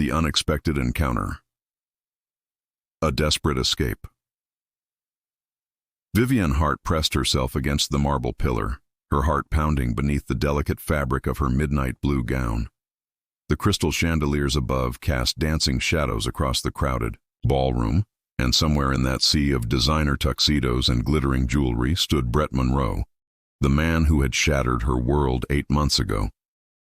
The unexpected encounter. A desperate escape. Vivian Hart pressed herself against the marble pillar, her heart pounding beneath the delicate fabric of her midnight blue gown. The crystal chandeliers above cast dancing shadows across the crowded ballroom, and somewhere in that sea of designer tuxedos and glittering jewelry stood Brett Monroe, the man who had shattered her world 8 months ago.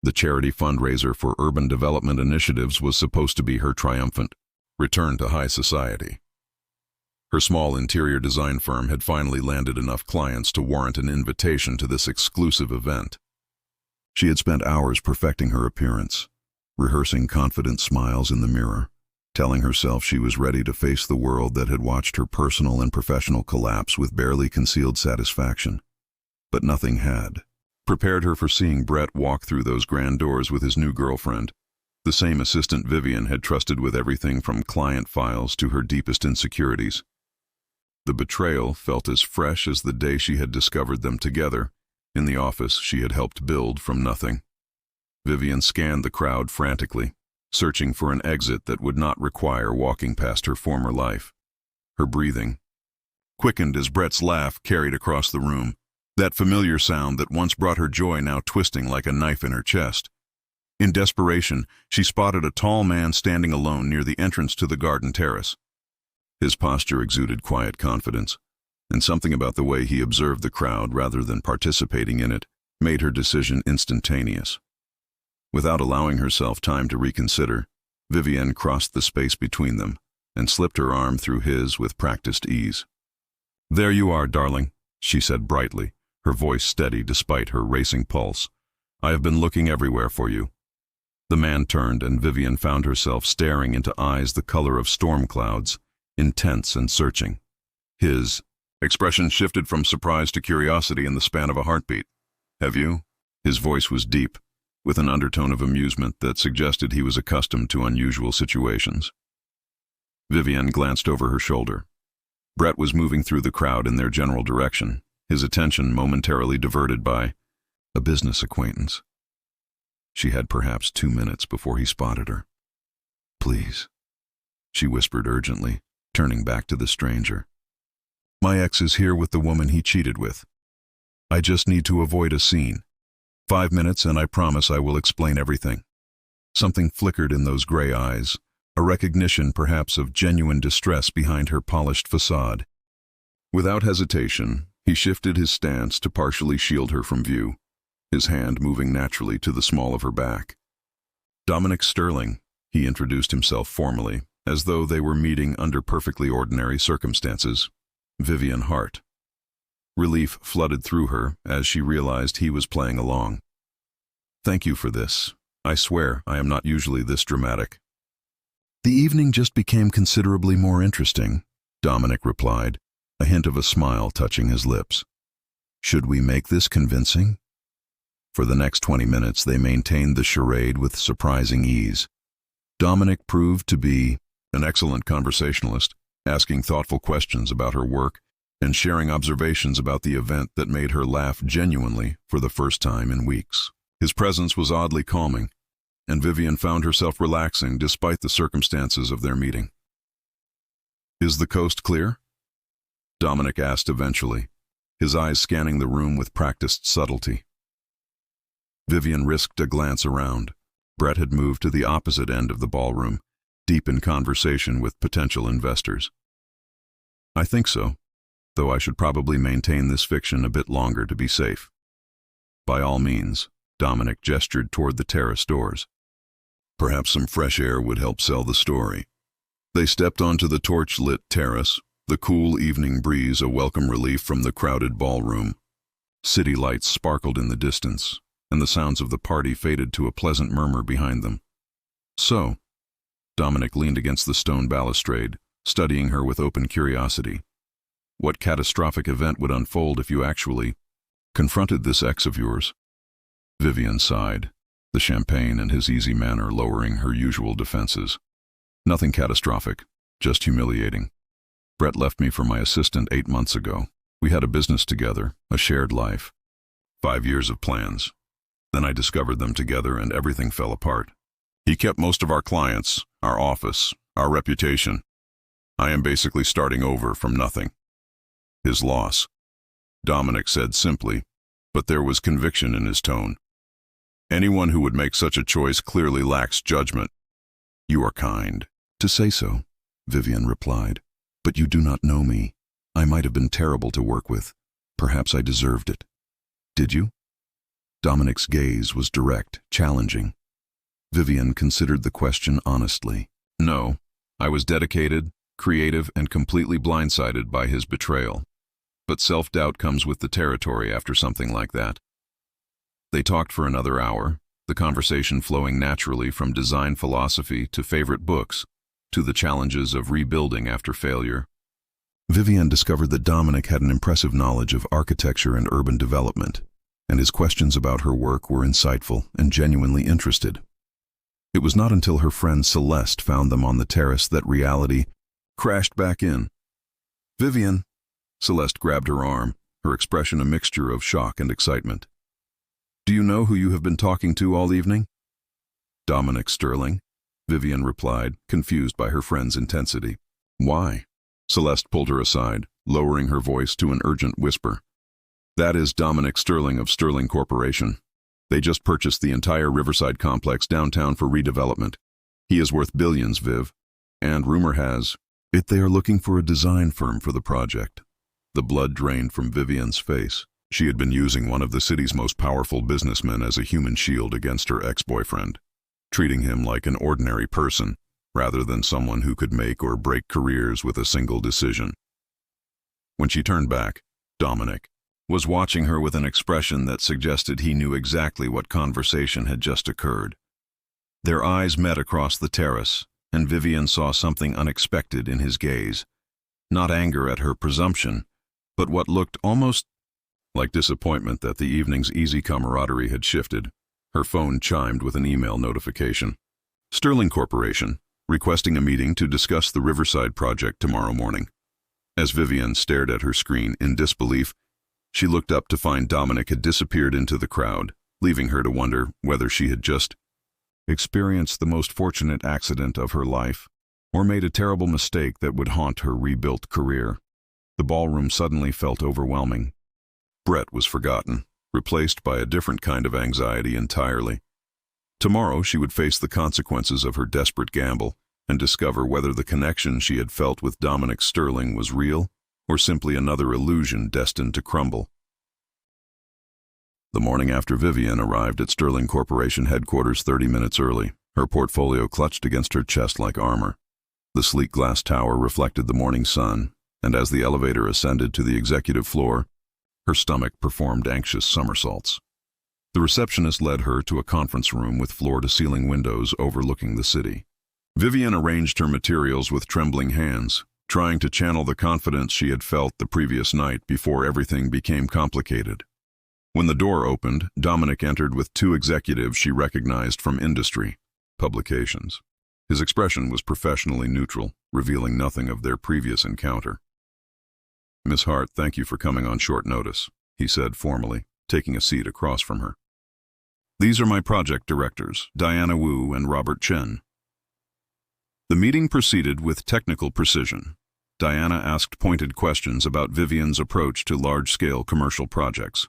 The charity fundraiser for urban development initiatives was supposed to be her triumphant return to high society. Her small interior design firm had finally landed enough clients to warrant an invitation to this exclusive event. She had spent hours perfecting her appearance, rehearsing confident smiles in the mirror, telling herself she was ready to face the world that had watched her personal and professional collapse with barely concealed satisfaction. But nothing had prepared her for seeing Brett walk through those grand doors with his new girlfriend, the same assistant Vivian had trusted with everything from client files to her deepest insecurities. The betrayal felt as fresh as the day she had discovered them together in the office she had helped build from nothing. Vivian scanned the crowd frantically, searching for an exit that would not require walking past her former life. Her breathing quickened as Brett's laugh carried across the room, that familiar sound that once brought her joy now twisting like a knife in her chest. In desperation, she spotted a tall man standing alone near the entrance to the garden terrace. His posture exuded quiet confidence, and something about the way he observed the crowd rather than participating in it made her decision instantaneous. Without allowing herself time to reconsider, Vivian crossed the space between them and slipped her arm through his with practiced ease. "There you are, darling," she said brightly, her voice steady despite her racing pulse. "I have been looking everywhere for you." The man turned, and Vivian found herself staring into eyes the color of storm clouds, intense and searching. His expression shifted from surprise to curiosity in the span of a heartbeat. "Have you?" His voice was deep, with an undertone of amusement that suggested he was accustomed to unusual situations. Vivian glanced over her shoulder. Brett was moving through the crowd in their general direction, his attention momentarily diverted by a business acquaintance. She had perhaps 2 minutes before he spotted her. "Please," she whispered urgently, turning back to the stranger. "My ex is here with the woman he cheated with. I just need to avoid a scene. 5 minutes and I promise I will explain everything." Something flickered in those gray eyes, a recognition perhaps of genuine distress behind her polished facade. Without hesitation, he shifted his stance to partially shield her from view, his hand moving naturally to the small of her back. "Dominic Sterling," he introduced himself formally, as though they were meeting under perfectly ordinary circumstances. "Vivian Hart." Relief flooded through her as she realized he was playing along. "Thank you for this. I swear I am not usually this dramatic." "The evening just became considerably more interesting," Dominic replied, a hint of a smile touching his lips. "Should we make this convincing?" For the next 20 minutes they maintained the charade with surprising ease. Dominic proved to be an excellent conversationalist, asking thoughtful questions about her work and sharing observations about the event that made her laugh genuinely for the first time in weeks. His presence was oddly calming, and Vivian found herself relaxing despite the circumstances of their meeting. "Is the coast clear?" Dominic asked eventually, his eyes scanning the room with practiced subtlety. Vivian risked a glance around. Brett had moved to the opposite end of the ballroom, deep in conversation with potential investors. "I think so, though I should probably maintain this fiction a bit longer to be safe." "By all means," Dominic gestured toward the terrace doors. "Perhaps some fresh air would help sell the story." They stepped onto the torch-lit terrace, the cool evening breeze a welcome relief from the crowded ballroom. City lights sparkled in the distance, and the sounds of the party faded to a pleasant murmur behind them. "So," Dominic leaned against the stone balustrade, studying her with open curiosity. "What catastrophic event would unfold if you actually confronted this ex of yours?" Vivian sighed, the champagne and his easy manner lowering her usual defenses. "Nothing catastrophic, just humiliating. Brett left me for my assistant 8 months ago. We had a business together, a shared life. 5 years of plans. Then I discovered them together and everything fell apart. He kept most of our clients, our office, our reputation. I am basically starting over from nothing. His loss, Dominic said simply, but there was conviction in his tone. Anyone who would make such a choice clearly lacks judgment. You are kind. To say so, Vivian replied, but you do not know me. I might have been terrible to work with. Perhaps I deserved it. Did you? Dominic's gaze was direct, challenging. Vivian considered the question honestly. No, I was dedicated, creative, and completely blindsided by his betrayal. But self-doubt comes with the territory after something like that. They talked for another hour, the conversation flowing naturally from design philosophy to favorite books, to the challenges of rebuilding after failure. Vivian discovered that Dominic had an impressive knowledge of architecture and urban development, and his questions about her work were insightful and genuinely interested. It was not until her friend Celeste found them on the terrace that reality crashed back in. Vivian, Celeste grabbed her arm, her expression a mixture of shock and excitement. Do you know who you have been talking to all evening? Dominic Sterling, Vivian replied, confused by her friend's intensity. Why? Celeste pulled her aside, lowering her voice to an urgent whisper. That is Dominic Sterling of Sterling Corporation. They just purchased the entire Riverside complex downtown for redevelopment. He is worth billions, Viv. And rumor has it they are looking for a design firm for the project. The blood drained from Vivian's face. She had been using one of the city's most powerful businessmen as a human shield against her ex-boyfriend, treating him like an ordinary person, rather than someone who could make or break careers with a single decision. When she turned back, Dominic was watching her with an expression that suggested he knew exactly what conversation had just occurred. Their eyes met across the terrace, and Vivian saw something unexpected in his gaze. Not anger at her presumption, but what looked almost like disappointment that the evening's easy camaraderie had shifted. Her phone chimed with an email notification. Sterling Corporation, requesting a meeting to discuss the Riverside project tomorrow morning. As Vivian stared at her screen in disbelief, she looked up to find Dominic had disappeared into the crowd, leaving her to wonder whether she had just experienced the most fortunate accident of her life, or made a terrible mistake that would haunt her rebuilt career. The ballroom suddenly felt overwhelming. Brett was forgotten, replaced by a different kind of anxiety entirely. Tomorrow she would face the consequences of her desperate gamble and discover whether the connection she had felt with Dominic Sterling was real or simply another illusion destined to crumble. The morning after Vivian arrived at Sterling Corporation headquarters 30 minutes early, her portfolio clutched against her chest like armor. The sleek glass tower reflected the morning sun, and as the elevator ascended to the executive floor, her stomach performed anxious somersaults. The receptionist led her to a conference room with floor-to-ceiling windows overlooking the city. Vivian arranged her materials with trembling hands, trying to channel the confidence she had felt the previous night before everything became complicated. When the door opened, Dominic entered with two executives she recognized from industry publications. His expression was professionally neutral, revealing nothing of their previous encounter. Miss Hart, thank you for coming on short notice, he said formally, taking a seat across from her. These are my project directors, Diana Wu and Robert Chen. The meeting proceeded with technical precision. Diana asked pointed questions about Vivian's approach to large-scale commercial projects.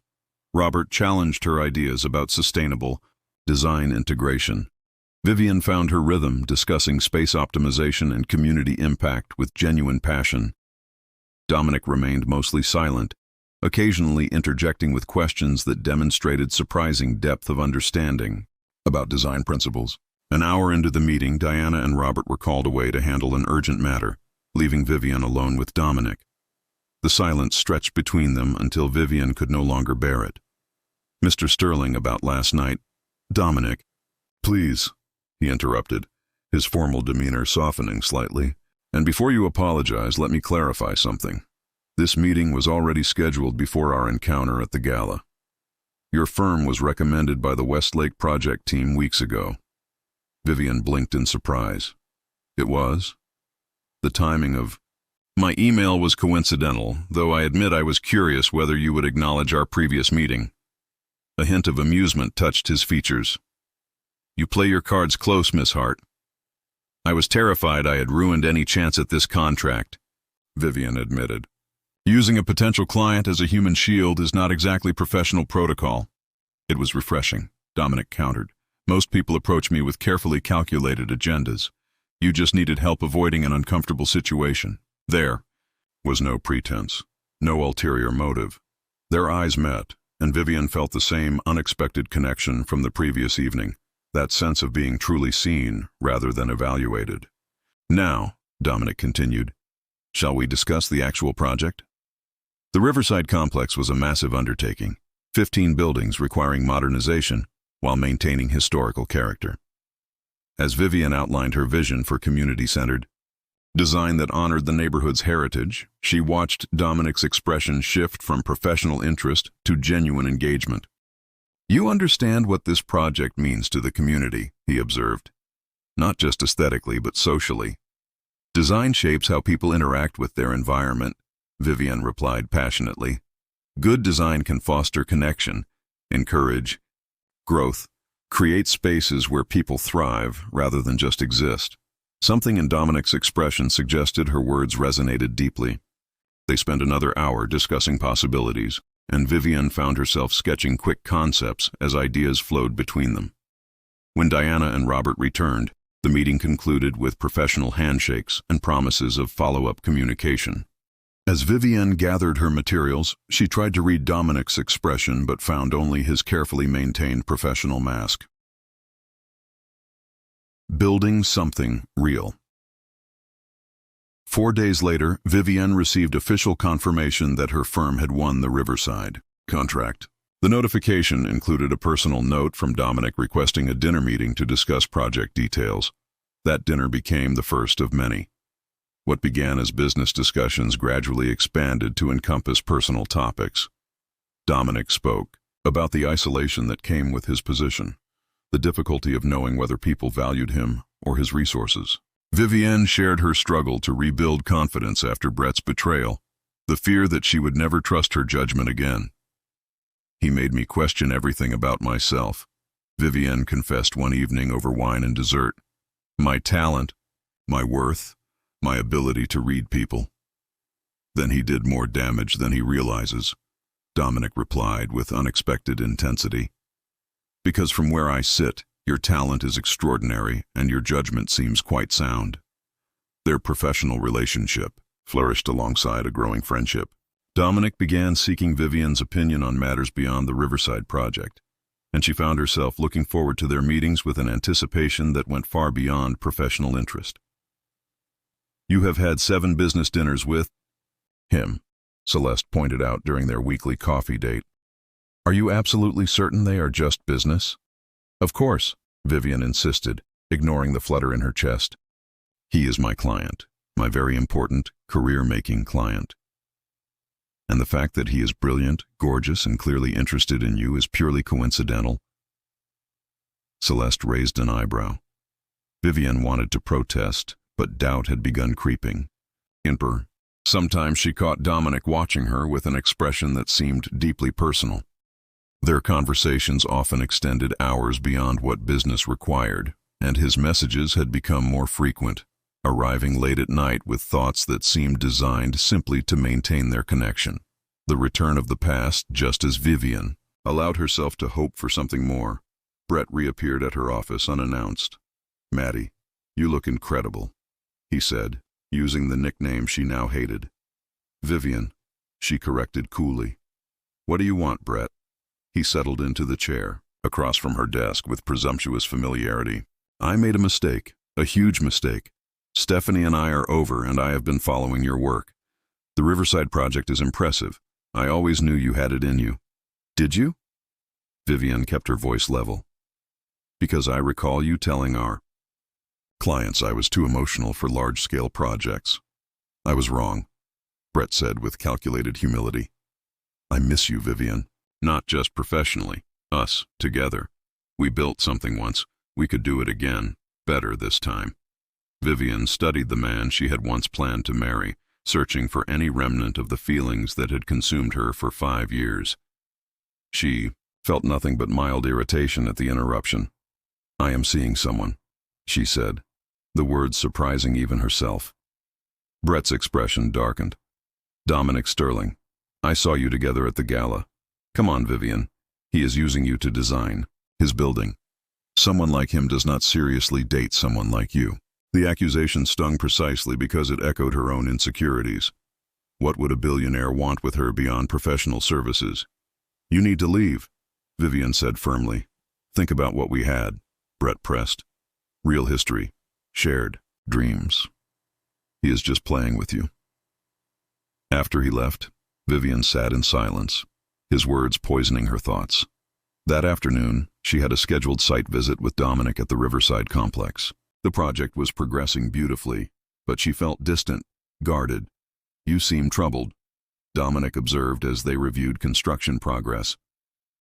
Robert challenged her ideas about sustainable design integration. Vivian found her rhythm, discussing space optimization and community impact with genuine passion. Dominic remained mostly silent, occasionally interjecting with questions that demonstrated surprising depth of understanding about design principles. An hour into the meeting, Diana and Robert were called away to handle an urgent matter, leaving Vivian alone with Dominic. The silence stretched between them until Vivian could no longer bear it. Mr. Sterling, about last night. Dominic. Please, he interrupted, his formal demeanor softening slightly. And before you apologize, let me clarify something. This meeting was already scheduled before our encounter at the gala. Your firm was recommended by the Westlake project team weeks ago. Vivian blinked in surprise. It was? The timing of my email was coincidental, though I admit I was curious whether you would acknowledge our previous meeting. A hint of amusement touched his features. You play your cards close, Miss Hart. I was terrified I had ruined any chance at this contract, Vivian admitted. Using a potential client as a human shield is not exactly professional protocol. It was refreshing, Dominic countered. Most people approach me with carefully calculated agendas. You just needed help avoiding an uncomfortable situation. There was no pretense, no ulterior motive. Their eyes met, and Vivian felt the same unexpected connection from the previous evening, that sense of being truly seen rather than evaluated. Now, Dominic continued, shall we discuss the actual project? The Riverside complex was a massive undertaking, 15 buildings requiring modernization while maintaining historical character. As Vivian outlined her vision for community-centered design that honored the neighborhood's heritage, she watched Dominic's expression shift from professional interest to genuine engagement. You understand what this project means to the community, he observed. Not just aesthetically, but socially. Design shapes how people interact with their environment, Vivian replied passionately. Good design can foster connection, encourage growth, create spaces where people thrive rather than just exist. Something in Dominic's expression suggested her words resonated deeply. They spent another hour discussing possibilities, and Vivian found herself sketching quick concepts as ideas flowed between them. When Diana and Robert returned, the meeting concluded with professional handshakes and promises of follow-up communication. As Vivian gathered her materials, she tried to read Dominic's expression but found only his carefully maintained professional mask. Building something real. 4 days later, Vivian received official confirmation that her firm had won the Riverside contract. The notification included a personal note from Dominic requesting a dinner meeting to discuss project details. That dinner became the first of many. What began as business discussions gradually expanded to encompass personal topics. Dominic spoke about the isolation that came with his position, the difficulty of knowing whether people valued him or his resources. Vivian shared her struggle to rebuild confidence after Brett's betrayal, the fear that she would never trust her judgment again. He made me question everything about myself, Vivian confessed one evening over wine and dessert. My talent, my worth, my ability to read people. Then he did more damage than he realizes, Dominic replied with unexpected intensity. Because from where I sit, your talent is extraordinary and your judgment seems quite sound. Their professional relationship flourished alongside a growing friendship. Dominic began seeking Vivian's opinion on matters beyond the Riverside project, and she found herself looking forward to their meetings with an anticipation that went far beyond professional interest. You have had 7 business dinners with him, Celeste pointed out during their weekly coffee date. Are you absolutely certain they are just business? Of course, Vivian insisted, ignoring the flutter in her chest. He is my client, my very important, career-making client. And the fact that he is brilliant, gorgeous, and clearly interested in you is purely coincidental? Celeste raised an eyebrow. Vivian wanted to protest, but doubt had begun creeping. Sometimes she caught Dominic watching her with an expression that seemed deeply personal. Their conversations often extended hours beyond what business required, and his messages had become more frequent, arriving late at night with thoughts that seemed designed simply to maintain their connection. The return of the past, just as Vivian allowed herself to hope for something more. Brett reappeared at her office unannounced. Maddie, you look incredible, he said, using the nickname she now hated. Vivian, she corrected coolly. What do you want, Brett? He settled into the chair, across from her desk with presumptuous familiarity. I made a mistake, a huge mistake. Stephanie and I are over, and I have been following your work. The Riverside project is impressive. I always knew you had it in you. Did you? Vivian kept her voice level. Because I recall you telling our clients I was too emotional for large-scale projects. I was wrong, Brett said with calculated humility. I miss you, Vivian. Not just professionally, us, together. We built something once. We could do it again, better this time. Vivian studied the man she had once planned to marry, searching for any remnant of the feelings that had consumed her for 5 years. She felt nothing but mild irritation at the interruption. I am seeing someone, she said. the words surprising even herself. Brett's expression darkened. Dominic Sterling, I saw you together at the gala. Come on, Vivian. He is using you to design his building. Someone like him does not seriously date someone like you. The accusation stung precisely because it echoed her own insecurities. What would a billionaire want with her beyond professional services? You need to leave, Vivian said firmly. Think about what we had, Brett pressed. Real history, shared dreams. He is just playing with you. After he left, Vivian sat in silence, his words poisoning her thoughts. That afternoon, she had a scheduled site visit with Dominic at the Riverside complex. The project was progressing beautifully, but she felt distant, guarded. You seem troubled, Dominic observed as they reviewed construction progress.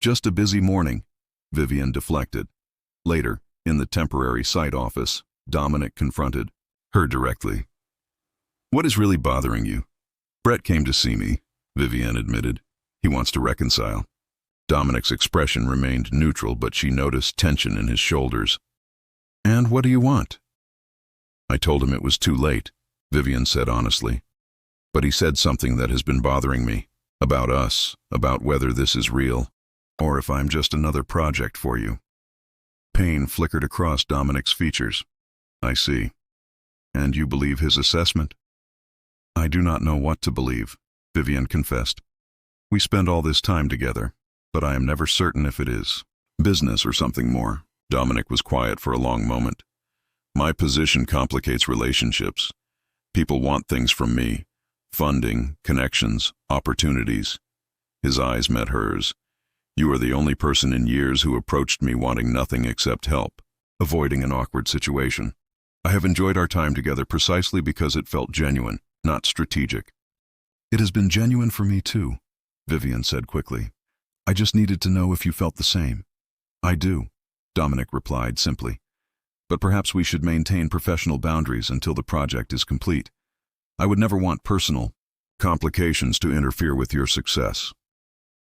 Just a busy morning, Vivian deflected. Later, in the temporary site office, Dominic confronted her directly. What is really bothering you? Brett came to see me, Vivian admitted. He wants to reconcile. Dominic's expression remained neutral, but she noticed tension in his shoulders. And what do you want? I told him it was too late, Vivian said honestly. But he said something that has been bothering me. About us, about whether this is real, or if I'm just another project for you. Pain flickered across Dominic's features. I see. And you believe his assessment? I do not know what to believe, Vivian confessed. We spend all this time together, but I am never certain if it is business or something more. Dominic was quiet for a long moment. My position complicates relationships. People want things from me. Funding, connections, opportunities. His eyes met hers. You are the only person in years who approached me wanting nothing except help, avoiding an awkward situation. I have enjoyed our time together precisely because it felt genuine, not strategic. It has been genuine for me too, Vivian said quickly. I just needed to know if you felt the same. I do, Dominic replied simply. But perhaps we should maintain professional boundaries until the project is complete. I would never want personal complications to interfere with your success.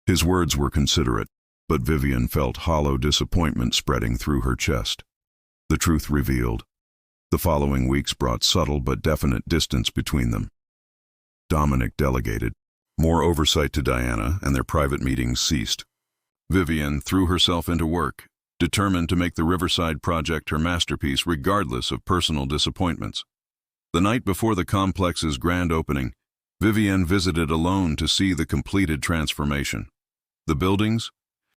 His words were considerate, but Vivian felt hollow disappointment spreading through her chest. The truth revealed. The following weeks brought subtle but definite distance between them. Dominic delegated more oversight to Diana, and their private meetings ceased. Vivian threw herself into work, determined to make the Riverside project her masterpiece regardless of personal disappointments. The night before the complex's grand opening, Vivian visited alone to see the completed transformation. The buildings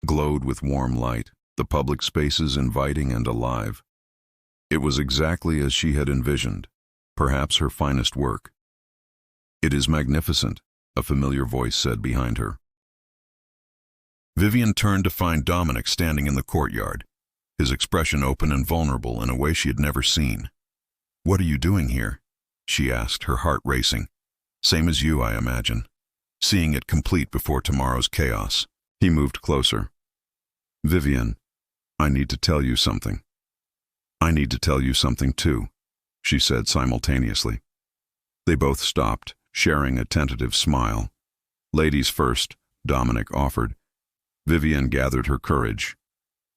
glowed with warm light, the public spaces inviting and alive. It was exactly as she had envisioned, perhaps her finest work. It is magnificent, a familiar voice said behind her. Vivian turned to find Dominic standing in the courtyard, his expression open and vulnerable in a way she had never seen. What are you doing here? She asked, her heart racing. Same as you, I imagine. Seeing it complete before tomorrow's chaos. He moved closer. Vivian, I need to tell you something. I need to tell you something too, she said simultaneously. They both stopped, sharing a tentative smile. Ladies first, Dominic offered. Vivian gathered her courage.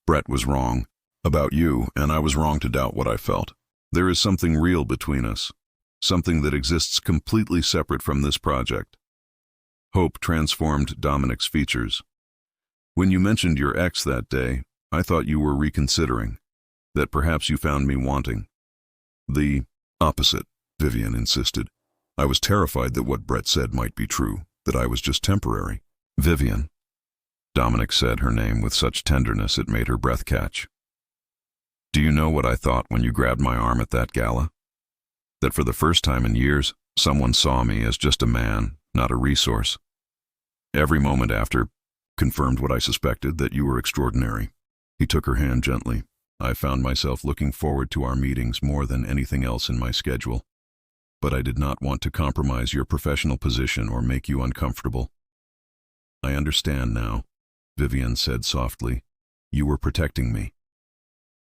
Brett was wrong about you, and I was wrong to doubt what I felt. There is something real between us, something that exists completely separate from this project. Hope transformed Dominic's features. When you mentioned your ex that day, I thought you were reconsidering, that perhaps you found me wanting. The opposite, Vivian insisted. I was terrified that what Brett said might be true, that I was just temporary. Vivian, Dominic said her name with such tenderness it made her breath catch. Do you know what I thought when you grabbed my arm at that gala? That for the first time in years, someone saw me as just a man, not a resource. Every moment after confirmed what I suspected, that you were extraordinary. He took her hand gently. I found myself looking forward to our meetings more than anything else in my schedule. But I did not want to compromise your professional position or make you uncomfortable. I understand now, Vivian said softly. You were protecting me.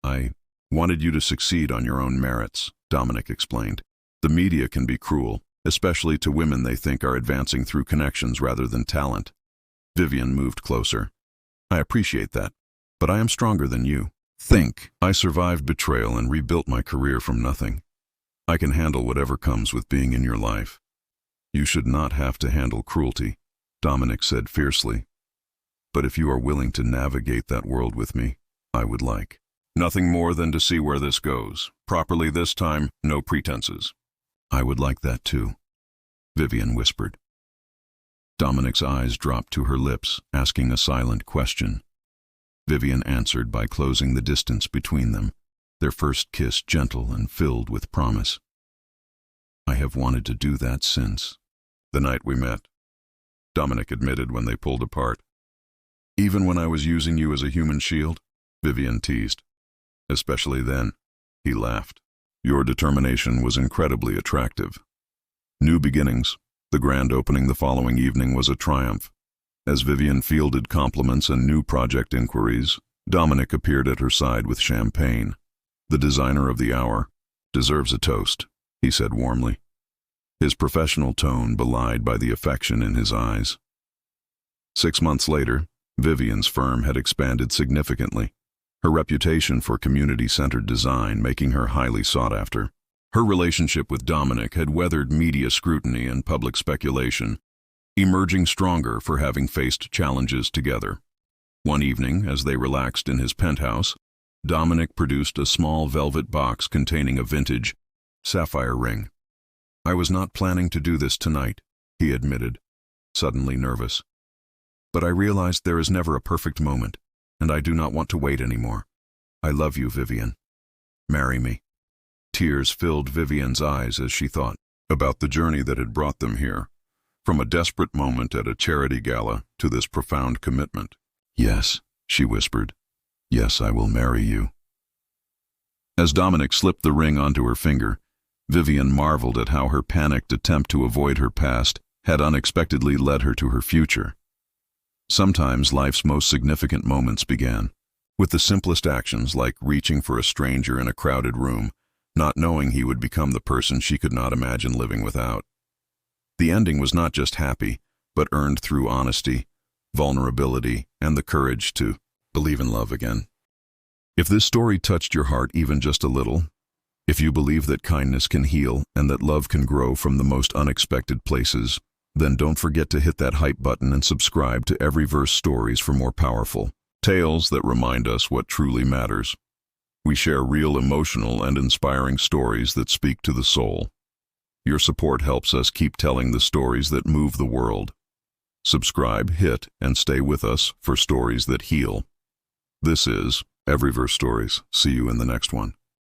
I wanted you to succeed on your own merits, Dominic explained. The media can be cruel, especially to women they think are advancing through connections rather than talent. Vivian moved closer. I appreciate that, but I am stronger than you. Think. I survived betrayal and rebuilt my career from nothing. I can handle whatever comes with being in your life. You should not have to handle cruelty, Dominic said fiercely. But if you are willing to navigate that world with me, I would like. Nothing more than to see where this goes. Properly this time, no pretenses. I would like that too, Vivian whispered. Dominic's eyes dropped to her lips, asking a silent question. Vivian answered by closing the distance between them, their first kiss gentle and filled with promise. I have wanted to do that since the night we met, Dominic admitted when they pulled apart. Even when I was using you as a human shield, Vivian teased. Especially then, he laughed. Your determination was incredibly attractive. New beginnings. The grand opening the following evening was a triumph. As Vivian fielded compliments and new project inquiries, Dominic appeared at her side with champagne. The designer of the hour deserves a toast, he said warmly, his professional tone belied by the affection in his eyes. 6 months later, Vivian's firm had expanded significantly, her reputation for community-centered design making her highly sought after. Her relationship with Dominic had weathered media scrutiny and public speculation, emerging stronger for having faced challenges together. One evening, as they relaxed in his penthouse, Dominic produced a small velvet box containing a vintage sapphire ring. I was not planning to do this tonight, he admitted, suddenly nervous. But I realized there is never a perfect moment, and I do not want to wait anymore. I love you, Vivian. Marry me. Tears filled Vivian's eyes as she thought about the journey that had brought them here, from a desperate moment at a charity gala to this profound commitment. Yes, she whispered. Yes, I will marry you. As Dominic slipped the ring onto her finger, Vivian marveled at how her panicked attempt to avoid her past had unexpectedly led her to her future. Sometimes life's most significant moments began with the simplest actions, like reaching for a stranger in a crowded room, not knowing he would become the person she could not imagine living without. The ending was not just happy, but earned through honesty, vulnerability, and the courage to believe in love again. If this story touched your heart even just a little, if you believe that kindness can heal and that love can grow from the most unexpected places, then don't forget to hit that hype button and subscribe to Everyverse Stories for more powerful tales that remind us what truly matters. We share real emotional and inspiring stories that speak to the soul. Your support helps us keep telling the stories that move the world. Subscribe, hit, and stay with us for stories that heal. This is Everyverse Stories. See you in the next one.